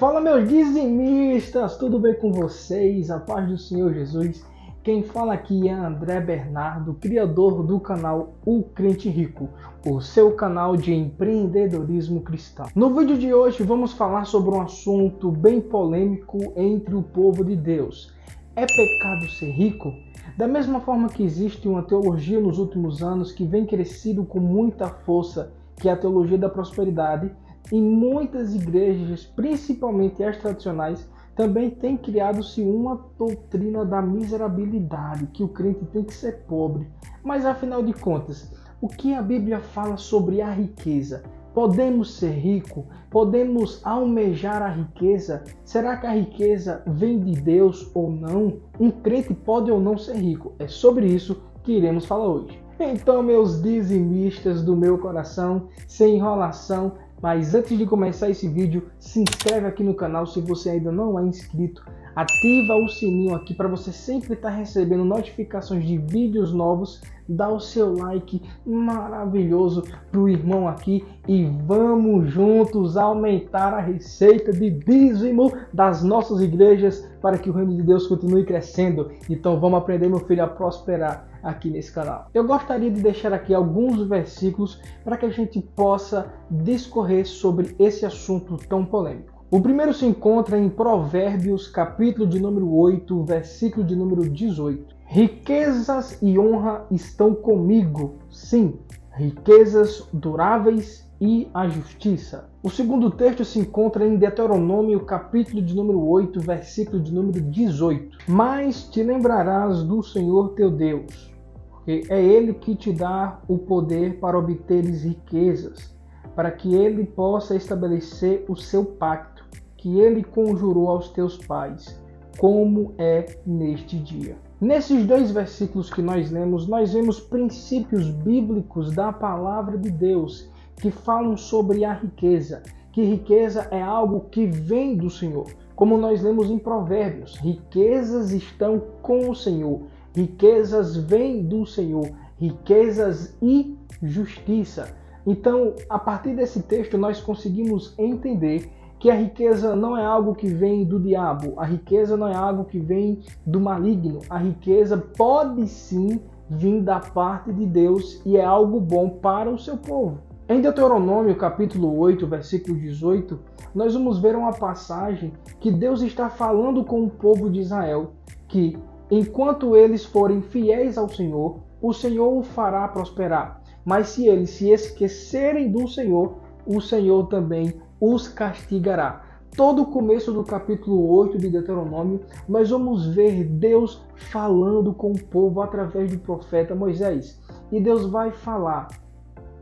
Fala, meus dizimistas, tudo bem com vocês? A paz do Senhor Jesus. Quem fala aqui é André Bernardo, criador do canal O Crente Rico, o seu canal de empreendedorismo cristão. No vídeo de hoje vamos falar sobre um assunto bem polêmico entre o povo de Deus. É pecado ser rico? Da mesma forma que existe uma teologia nos últimos anos que vem crescido com muita força, que é a teologia da prosperidade, em muitas igrejas, principalmente as tradicionais, também tem criado-se uma doutrina da miserabilidade, que o crente tem que ser pobre. Mas afinal de contas, o que a Bíblia fala sobre a riqueza? Podemos ser ricos? Podemos almejar a riqueza? Será que a riqueza vem de Deus ou não? Um crente pode ou não ser rico? É sobre isso que iremos falar hoje. Então, meus dizimistas do meu coração, sem enrolação, mas antes de começar esse vídeo, se inscreve aqui no canal se você ainda não é inscrito. Ativa o sininho aqui para você sempre estar recebendo notificações de vídeos novos. Dá o seu like maravilhoso para o irmão aqui e vamos juntos aumentar a receita de dízimo das nossas igrejas para que o reino de Deus continue crescendo. Então vamos aprender, meu filho, a prosperar aqui nesse canal. Eu gostaria de deixar aqui alguns versículos para que a gente possa discorrer sobre esse assunto tão polêmico. O primeiro se encontra em Provérbios, capítulo de número 8, versículo de número 18. Riquezas e honra estão comigo, sim, riquezas duráveis e a justiça. O segundo texto se encontra em Deuteronômio, capítulo de número 8, versículo de número 18. Mas te lembrarás do Senhor teu Deus, porque é Ele que te dá o poder para obteres riquezas, para que Ele possa estabelecer o seu pacto, que Ele conjurou aos teus pais, como é neste dia. Nesses dois versículos que nós lemos, nós vemos princípios bíblicos da palavra de Deus que falam sobre a riqueza, que riqueza é algo que vem do Senhor. Como nós lemos em Provérbios, riquezas estão com o Senhor, riquezas vêm do Senhor, riquezas e justiça. Então, a partir desse texto, nós conseguimos entender que a riqueza não é algo que vem do diabo, a riqueza não é algo que vem do maligno, a riqueza pode sim vir da parte de Deus e é algo bom para o seu povo. Em Deuteronômio, capítulo 8, versículo 18, nós vamos ver uma passagem que Deus está falando com o povo de Israel, que enquanto eles forem fiéis ao Senhor, o Senhor o fará prosperar. Mas se eles se esquecerem do Senhor, o Senhor também os castigará. Todo o começo do capítulo 8 de Deuteronômio, nós vamos ver Deus falando com o povo através do profeta Moisés. E Deus vai falar: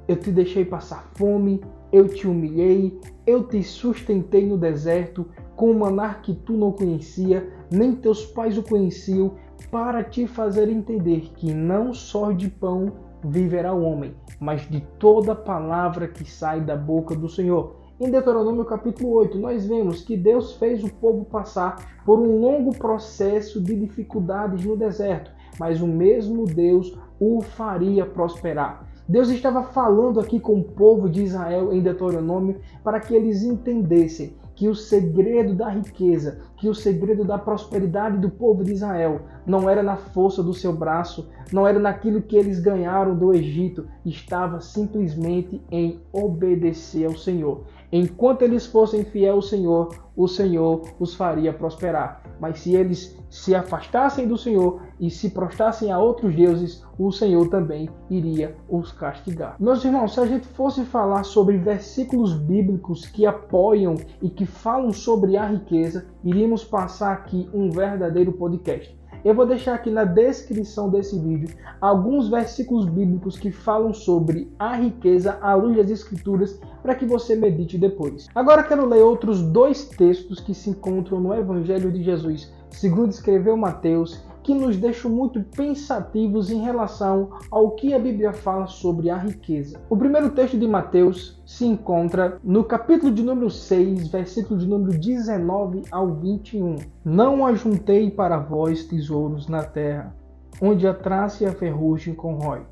eu te deixei passar fome, eu te humilhei, eu te sustentei no deserto, com um maná que tu não conhecia, nem teus pais o conheciam, para te fazer entender que não só de pão viverá o homem, mas de toda palavra que sai da boca do Senhor. Em Deuteronômio capítulo 8, nós vemos que Deus fez o povo passar por um longo processo de dificuldades no deserto, mas o mesmo Deus o faria prosperar. Deus estava falando aqui com o povo de Israel em Deuteronômio para que eles entendessem que o segredo da riqueza, que o segredo da prosperidade do povo de Israel não era na força do seu braço, não era naquilo que eles ganharam do Egito, estava simplesmente em obedecer ao Senhor. Enquanto eles fossem fiéis ao Senhor, o Senhor os faria prosperar. Mas se eles se afastassem do Senhor e se prostrassem a outros deuses, o Senhor também iria os castigar. Meus irmãos, se a gente fosse falar sobre versículos bíblicos que apoiam e que falam sobre a riqueza, iríamos passar aqui um verdadeiro podcast. Eu vou deixar aqui na descrição desse vídeo alguns versículos bíblicos que falam sobre a riqueza à luz das Escrituras para que você medite depois. Agora quero ler outros dois textos que se encontram no Evangelho de Jesus, segundo escreveu Mateus, que nos deixam muito pensativos em relação ao que a Bíblia fala sobre a riqueza. O primeiro texto de Mateus se encontra no capítulo de número 6, versículo de número 19 ao 21. Não ajuntei para vós tesouros na terra, onde a traça e a ferrugem corrói,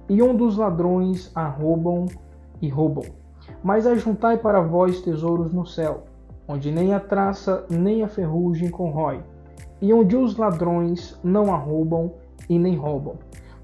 e onde os ladrões arrombam e roubam. Mas ajuntai para vós tesouros no céu, onde nem a traça nem a ferrugem corrói, e onde os ladrões não arrombam e nem roubam.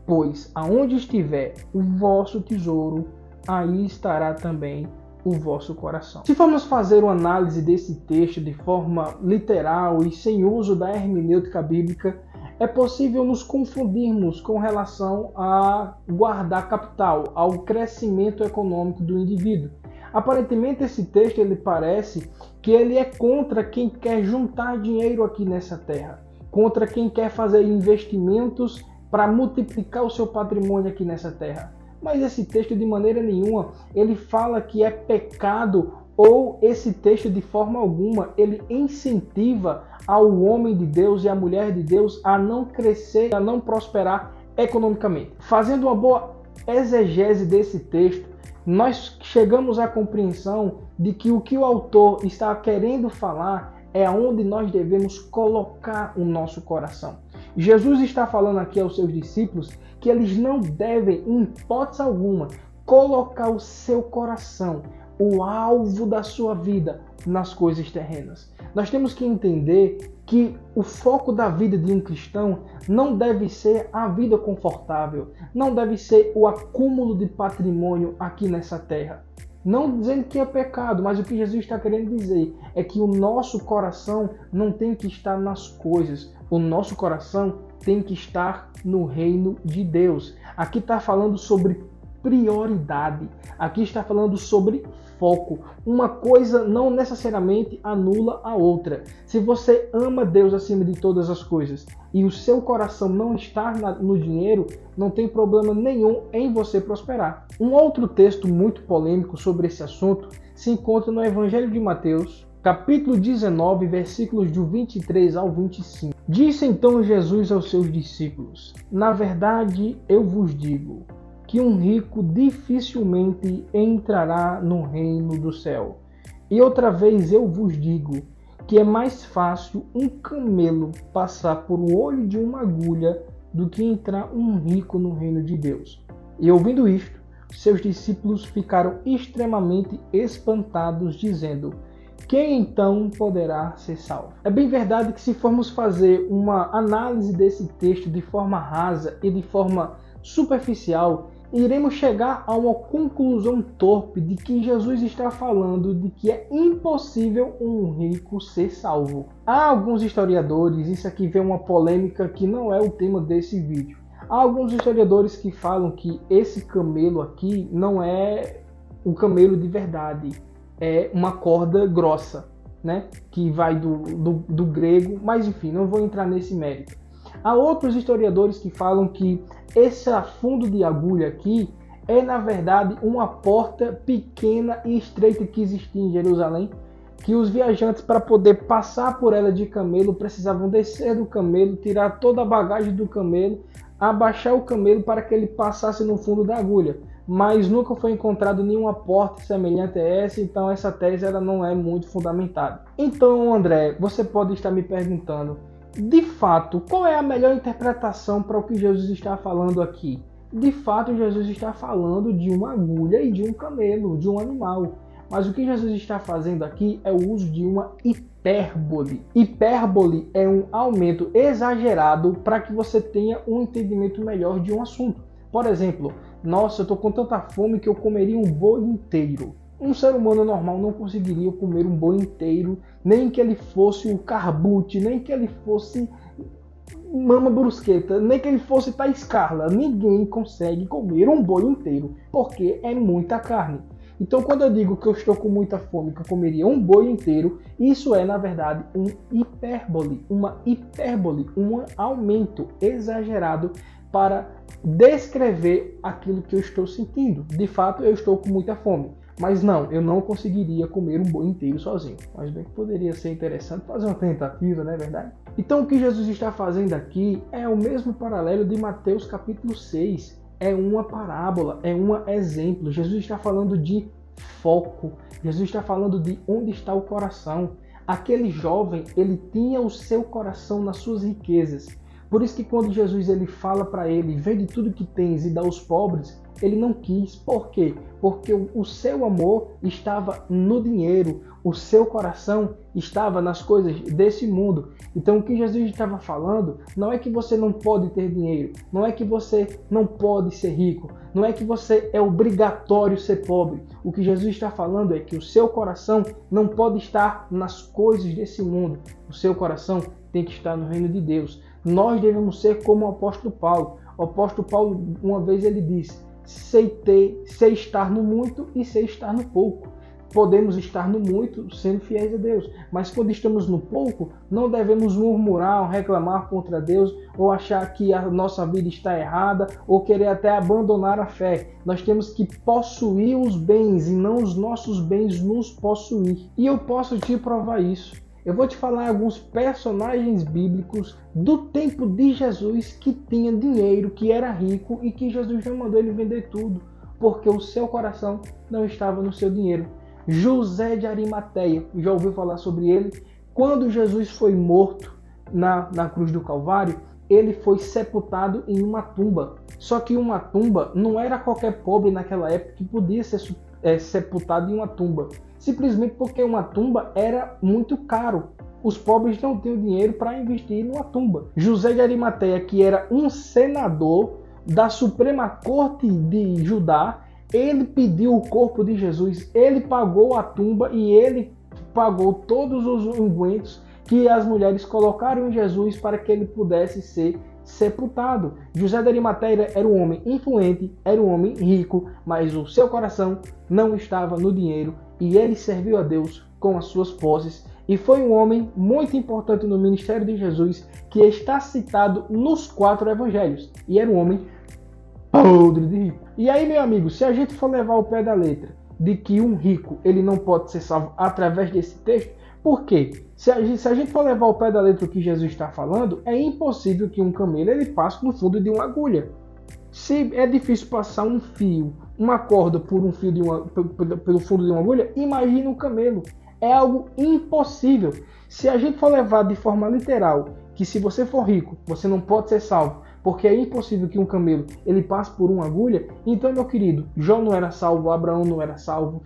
Pois aonde estiver o vosso tesouro, aí estará também o vosso coração. Se formos fazer uma análise desse texto de forma literal e sem uso da hermenêutica bíblica, é possível nos confundirmos com relação a guardar capital, ao crescimento econômico do indivíduo. Aparentemente esse texto ele parece que ele é contra quem quer juntar dinheiro aqui nessa terra, contra quem quer fazer investimentos para multiplicar o seu patrimônio aqui nessa terra. Mas esse texto de maneira nenhuma ele fala que é pecado, ou esse texto de forma alguma ele incentiva ao homem de Deus e à mulher de Deus a não crescer, a não prosperar economicamente. Fazendo uma boa exegese desse texto, nós chegamos à compreensão de que o autor está querendo falar é onde nós devemos colocar o nosso coração. Jesus está falando aqui aos seus discípulos que eles não devem, em hipótese alguma, colocar o seu coração, o alvo da sua vida, nas coisas terrenas. Nós temos que entender que o foco da vida de um cristão não deve ser a vida confortável, não deve ser o acúmulo de patrimônio aqui nessa terra. Não dizendo que é pecado, mas o que Jesus está querendo dizer é que o nosso coração não tem que estar nas coisas. O nosso coração tem que estar no reino de Deus. Aqui está falando sobre prioridade. Aqui está falando sobre foco. Uma coisa não necessariamente anula a outra. Se você ama Deus acima de todas as coisas e o seu coração não está no dinheiro, não tem problema nenhum em você prosperar. Um outro texto muito polêmico sobre esse assunto se encontra no Evangelho de Mateus, capítulo 19, versículos do 23 ao 25. Disse então Jesus aos seus discípulos: Na verdade, eu vos digo que um rico dificilmente entrará no reino do céu. E outra vez eu vos digo que é mais fácil um camelo passar por o olho de uma agulha do que entrar um rico no reino de Deus. E ouvindo isto, seus discípulos ficaram extremamente espantados, dizendo: Quem então poderá ser salvo? É bem verdade que se formos fazer uma análise desse texto de forma rasa e de forma superficial, iremos chegar a uma conclusão torpe de que Jesus está falando de que é impossível um rico ser salvo. Há alguns historiadores, isso aqui vem uma polêmica que não é o tema desse vídeo. Há alguns historiadores que falam que esse camelo aqui não é um camelo de verdade, é uma corda grossa, né? Que vai do grego, mas enfim, não vou entrar nesse mérito. Há outros historiadores que falam que esse fundo de agulha aqui é, na verdade, uma porta pequena e estreita que existia em Jerusalém, que os viajantes, para poder passar por ela de camelo, precisavam descer do camelo, tirar toda a bagagem do camelo, abaixar o camelo para que ele passasse no fundo da agulha. Mas nunca foi encontrado nenhuma porta semelhante a essa, então essa tese ela não é muito fundamentada. Então, André, você pode estar me perguntando, de fato, qual é a melhor interpretação para o que Jesus está falando aqui? De fato, Jesus está falando de uma agulha e de um camelo, de um animal. Mas o que Jesus está fazendo aqui é o uso de uma hipérbole. Hipérbole é um aumento exagerado para que você tenha um entendimento melhor de um assunto. Por exemplo, nossa, eu estou com tanta fome que eu comeria um boi inteiro. Um ser humano normal não conseguiria comer um boi inteiro, nem que ele fosse o Carbute, nem que ele fosse Mama Brusqueta, nem que ele fosse Thaís Carla. Ninguém consegue comer um boi inteiro, porque é muita carne. Então, quando eu digo que eu estou com muita fome, que eu comeria um boi inteiro, isso é, na verdade, uma hipérbole, um aumento exagerado para descrever aquilo que eu estou sentindo. De fato, eu estou com muita fome. Mas não, eu não conseguiria comer um boi inteiro sozinho. Mas bem que poderia ser interessante fazer uma tentativa, não é verdade? Então o que Jesus está fazendo aqui é o mesmo paralelo de Mateus capítulo 6. É uma parábola, é um exemplo. Jesus está falando de foco. Jesus está falando de onde está o coração. Aquele jovem, ele tinha o seu coração nas suas riquezas. Por isso que quando Jesus ele fala para ele, vende tudo que tens e dá aos pobres, ele não quis. Por quê? Porque o seu amor estava no dinheiro, o seu coração estava nas coisas desse mundo. Então o que Jesus estava falando não é que você não pode ter dinheiro, não é que você não pode ser rico, não é que você é obrigatório ser pobre. O que Jesus está falando é que o seu coração não pode estar nas coisas desse mundo. O seu coração tem que estar no reino de Deus. Nós devemos ser como o apóstolo Paulo. O apóstolo Paulo, uma vez ele disse: sei estar no muito e sei estar no pouco. Podemos estar no muito sendo fiéis a Deus, mas quando estamos no pouco, não devemos murmurar ou reclamar contra Deus, ou achar que a nossa vida está errada, ou querer até abandonar a fé. Nós temos que possuir os bens e não os nossos bens nos possuir. E eu posso te provar isso. Eu vou te falar alguns personagens bíblicos do tempo de Jesus que tinha dinheiro, que era rico e que Jesus não mandou ele vender tudo, porque o seu coração não estava no seu dinheiro. José de Arimateia, já ouviu falar sobre ele? Quando Jesus foi morto na cruz do Calvário, ele foi sepultado em uma tumba. Só que uma tumba não era qualquer pobre naquela época que podia ser sepultado em uma tumba. Simplesmente porque uma tumba era muito caro. Os pobres não tinham dinheiro para investir numa tumba. José de Arimateia, que era um senador da Suprema Corte de Judá, ele pediu o corpo de Jesus, ele pagou a tumba e ele pagou todos os ungüentos que as mulheres colocaram em Jesus para que ele pudesse ser sepultado. José de Arimateia era um homem influente, era um homem rico, mas o seu coração não estava no dinheiro e ele serviu a Deus com as suas posses. E foi um homem muito importante no ministério de Jesus, que está citado nos 4 evangelhos. E era um homem podre de rico. E aí, meu amigo, se a gente for levar ao pé da letra de que um rico ele não pode ser salvo através desse texto, por quê? Se a gente for levar ao pé da letra o que Jesus está falando, é impossível que um camelo ele passe no fundo de uma agulha. Se é difícil passar um fio, uma corda por um fio pelo fundo de uma agulha, imagine um camelo. É algo impossível. Se a gente for levar de forma literal que se você for rico, você não pode ser salvo, porque é impossível que um camelo ele passe por uma agulha, então, meu querido, Jó não era salvo, Abraão não era salvo,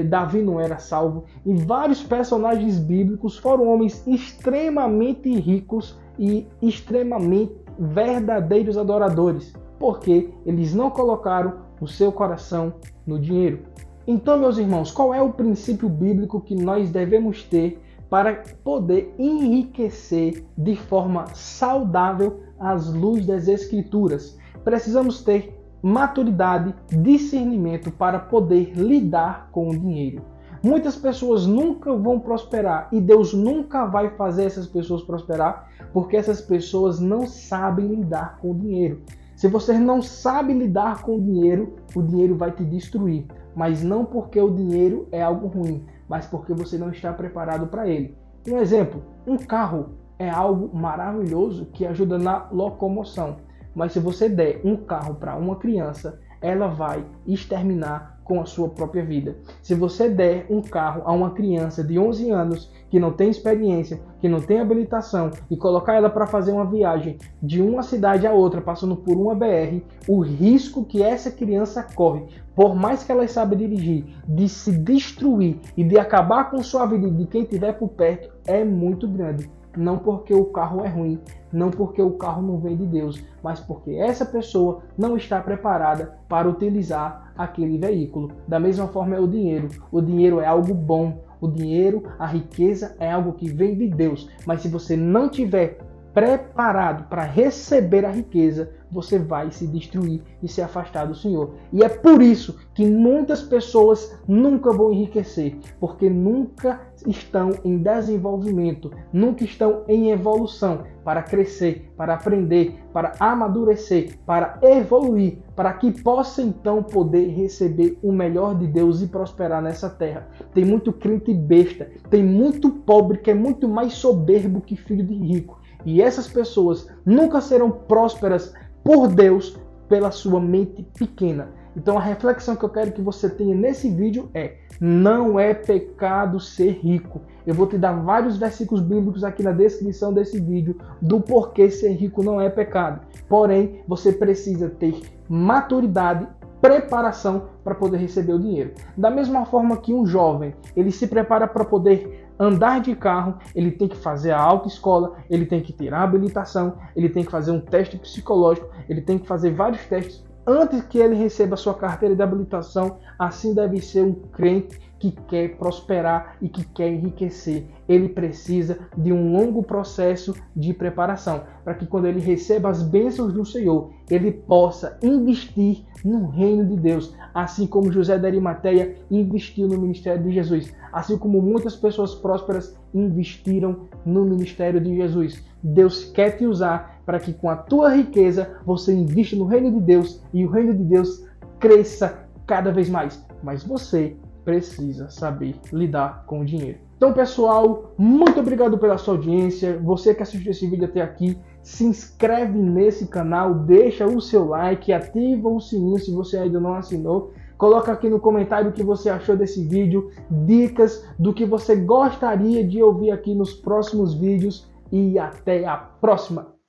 Davi não era salvo, e vários personagens bíblicos foram homens extremamente ricos e extremamente verdadeiros adoradores, porque eles não colocaram o seu coração no dinheiro. Então, meus irmãos, qual é o princípio bíblico que nós devemos ter para poder enriquecer de forma saudável as luzes das Escrituras? Precisamos ter maturidade, discernimento para poder lidar com o dinheiro. Muitas pessoas nunca vão prosperar e Deus nunca vai fazer essas pessoas prosperar porque essas pessoas não sabem lidar com o dinheiro. Se você não sabe lidar com o dinheiro vai te destruir. Mas não porque o dinheiro é algo ruim, mas porque você não está preparado para ele. Um exemplo, um carro é algo maravilhoso que ajuda na locomoção. Mas se você der um carro para uma criança, ela vai exterminar com a sua própria vida. Se você der um carro a uma criança de 11 anos que não tem experiência, que não tem habilitação e colocar ela para fazer uma viagem de uma cidade a outra, passando por uma BR, o risco que essa criança corre, por mais que ela saiba dirigir, de se destruir e de acabar com sua vida de quem estiver por perto, é muito grande. Não porque o carro é ruim, não porque o carro não vem de Deus, mas porque essa pessoa não está preparada para utilizar aquele veículo. Da mesma forma é o dinheiro. O dinheiro é algo bom. O dinheiro, a riqueza é algo que vem de Deus. Mas se você não tiver preparado para receber a riqueza, você vai se destruir e se afastar do Senhor. E é por isso que muitas pessoas nunca vão enriquecer, porque nunca estão em desenvolvimento, nunca estão em evolução para crescer, para aprender, para amadurecer, para evoluir, para que possa então poder receber o melhor de Deus e prosperar nessa terra. Tem muito crente besta, tem muito pobre que é muito mais soberbo que filho de rico. E essas pessoas nunca serão prósperas por Deus pela sua mente pequena. Então a reflexão que eu quero que você tenha nesse vídeo é: não é pecado ser rico. Eu vou te dar vários versículos bíblicos aqui na descrição desse vídeo do porquê ser rico não é pecado. Porém, você precisa ter maturidade preparação para poder receber o dinheiro. Da mesma forma que um jovem, ele se prepara para poder andar de carro, ele tem que fazer a autoescola, ele tem que ter a habilitação, ele tem que fazer um teste psicológico, ele tem que fazer vários testes antes que ele receba a sua carteira de habilitação. Assim deve ser um crente que quer prosperar e que quer enriquecer. Ele precisa de um longo processo de preparação, para que quando ele receba as bênçãos do Senhor, ele possa investir no reino de Deus, assim como José da Arimateia investiu no ministério de Jesus, assim como muitas pessoas prósperas investiram no ministério de Jesus. Deus quer te usar para que com a tua riqueza você invista no reino de Deus e o reino de Deus cresça cada vez mais. Mas você precisa saber lidar com o dinheiro. Então, pessoal, muito obrigado pela sua audiência. Você que assistiu esse vídeo até aqui, se inscreve nesse canal, deixa o seu like, ativa o sininho se você ainda não assinou. Coloca aqui no comentário o que você achou desse vídeo, dicas do que você gostaria de ouvir aqui nos próximos vídeos e até a próxima!